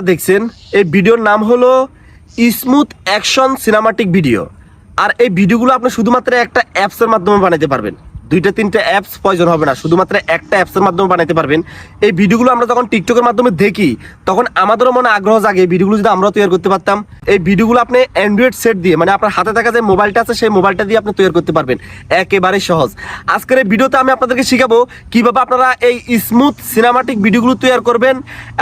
দেখছেন এই ভিডিওর নাম হলো স্মুথ অ্যাকশন সিনেমাটিক ভিডিও। আর এই ভিডিওগুলো আপনি শুধুমাত্র একটা অ্যাপসের মাধ্যমে বানাতে পারবেন। দুইটা তিনটা অ্যাপস প্রয়োজন হবে না, শুধুমাত্র একটা অ্যাপসের মাধ্যমে বানাতে পারবেন। এই ভিডিওগুলো আমরা যখন টিকটকের মাধ্যমে দেখি তখন আমাদেরও মনে আগ্রহ জাগে এই ভিডিওগুলো যদি আমরাও তৈরি করতে পারতাম। এই ভিডিওগুলো আপনি অ্যান্ড্রয়েড সেট দিয়ে, মানে আপনার হাতে থাকা যে মোবাইলটা আছে সেই মোবাইলটা দিয়ে আপনি তৈরি করতে পারবেন, একেবারে সহজ। আজকের এই ভিডিওতে আমি আপনাদেরকে শিখাবো কিভাবে আপনারা এই স্মুথ সিনেমাটিক ভিডিওগুলো তৈরি করবেন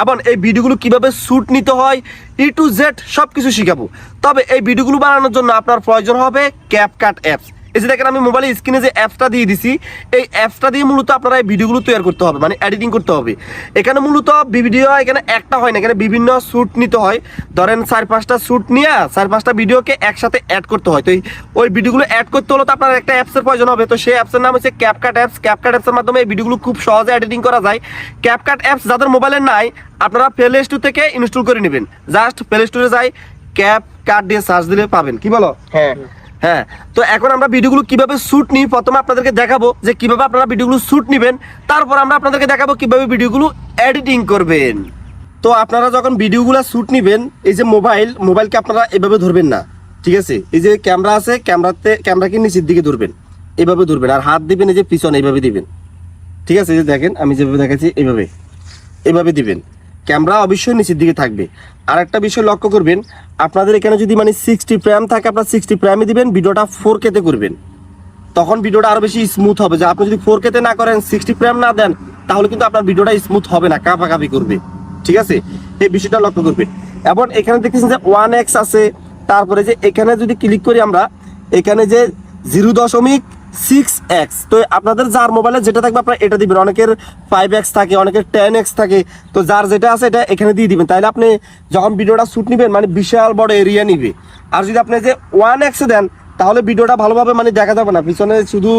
এবং এই ভিডিওগুলো কিভাবে শ্যুট নিতে হয়, ই টু জেড সব কিছু শিখাবো। তবে এই ভিডিওগুলো বানানোর জন্য আপনার প্রয়োজন হবে ক্যাপকাট অ্যাপস। এই যে দেখেন আমি মোবাইলে স্ক্রিনে যে অ্যাপসটা দিয়ে দিছি, এই অ্যাপসটা দিয়ে মূলত আপনারা এই ভিডিওগুলো তৈরি করতে হবে, মানে এডিটিং করতে হবে। এখানে মূলত ভিডিও এখানে একটা হয় না, এখানে বিভিন্ন শ্যুট নিতে হয়। ধরেন 4-5টা শ্যুট নিয়ে 4-5টা ভিডিওকে একসাথে অ্যাড করতে হয়। তো ওই ভিডিওগুলো অ্যাড করতে হলে তো আপনার একটা অ্যাপসের প্রয়োজন হবে। তো সেই অ্যাপসের নাম হচ্ছে ক্যাপকাট অ্যাপস। ক্যাপকাট অ্যাপসের মাধ্যমে এই ভিডিওগুলো খুব সহজে এডিটিং করা যায়। ক্যাপকাট অ্যাপস যাদের মোবাইলে নাই আপনারা প্লে স্টোর থেকে ইনস্টল করে নেবেন। জাস্ট প্লে স্টোরে যাই ক্যাপকাট দিয়ে সার্চ দিলে পাবেন। কি বলো? হ্যাঁ, তো এখন আমরা ভিডিওগুলো কিভাবে শ্যুট নিই প্রথমে আপনাদেরকে দেখাবো যে কিভাবে আপনারা ভিডিওগুলো শ্যুট নেবেন। তারপর আমরা আপনাদেরকে দেখাবো কিভাবে ভিডিওগুলো এডিটিং করবেন। তো আপনারা যখন ভিডিওগুলো শ্যুট নেবেন, এই যে মোবাইলকে আপনারা এভাবে ধরবেন না, ঠিক আছে? এই যে ক্যামেরা আছে, ক্যামেরাকে নিচের দিকে ধরবেন, এভাবে ধরবেন। আর হাত দিবেন এই যে পিছনে, এইভাবে দিবেন, ঠিক আছে? এই যে দেখেন আমি যেভাবে দেখাচ্ছি এইভাবে দিবেন। ক্যামেরা অবশ্যই নিচের দিকে থাকবে। আর একটা বিষয় লক্ষ্য করবেন, আপনাদের এখানে যদি মানে 60 ফ্রেম থাকে আপনার 60 ফ্রেমে দিবেন, ভিডিওটা 4K তে করবেন, তখন ভিডিওটা আরো বেশি স্মুথ হবে। যে আপনি যদি 4K তে না করেন, 60 ফ্রেম না দেন, তাহলে কিন্তু আপনার ভিডিওটা স্মুথ হবে না, কাঁপাকাঁপি করবে, ঠিক আছে? এই বিষয়টা লক্ষ্য করবেন। এবং এখানে দেখতেছেন যে 1x আছে, তারপরে যে এখানে যদি ক্লিক করি আমরা, এখানে যে 0.6x, তো আপনাদের যার মোবাইলে যেটা থাকবে আপনারা এটা দিবেন। অনেকের 5x থাকে, অনেকের 10x থাকে, তো যার যেটা আছে এটা এখানে দিয়ে দিবেন। তাহলে আপনি যখন ভিডিওটা শ্যুট নেবেন মানে বিশাল বড় এরিয়া নিবে। আর যদি আপনি যে 1x দেন তাহলে ভিডিওটা ভালোভাবে মানে দেখা যাবে না। পিছনে শুধু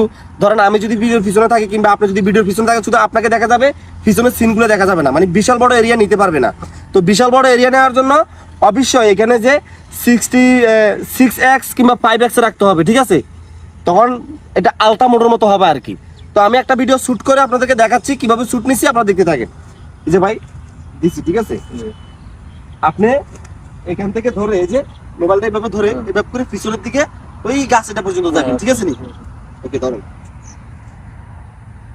ধরেন আমি যদি ভিডিওর পিছনে থাকি কিংবা আপনি যদি ভিডিওর পিছনে থাকে, শুধু আপনাকে দেখা যাবে, পিছনের সিনগুলো দেখা যাবে না, মানে বিশাল বড় এরিয়া নিতে পারবে না। তো বিশাল বড় এরিয়া নেওয়ার জন্য অবশ্যই এখানে যে 6x কিংবা 5x রাখতে হবে, ঠিক আছে? তখন এটা আলট্রা মোডের মতো হবে আর কি। তো আমি একটা ভিডিও শ্যুট করে আপনাদেরকে দেখাচ্ছি কিভাবে শ্যুট নিচ্ছি, আপনারা দেখতে থাকেন। এই যে ভাই দিচ্ছি, ঠিক আছে? আপনি এখান থেকে ধরে এই যে মোবাইলটা এভাবে ধরে এভাবে করে পিছনের দিকে ওই গাছটা পর্যন্ত যাবেন, ঠিক আছে নি? ওকে, ধরেন।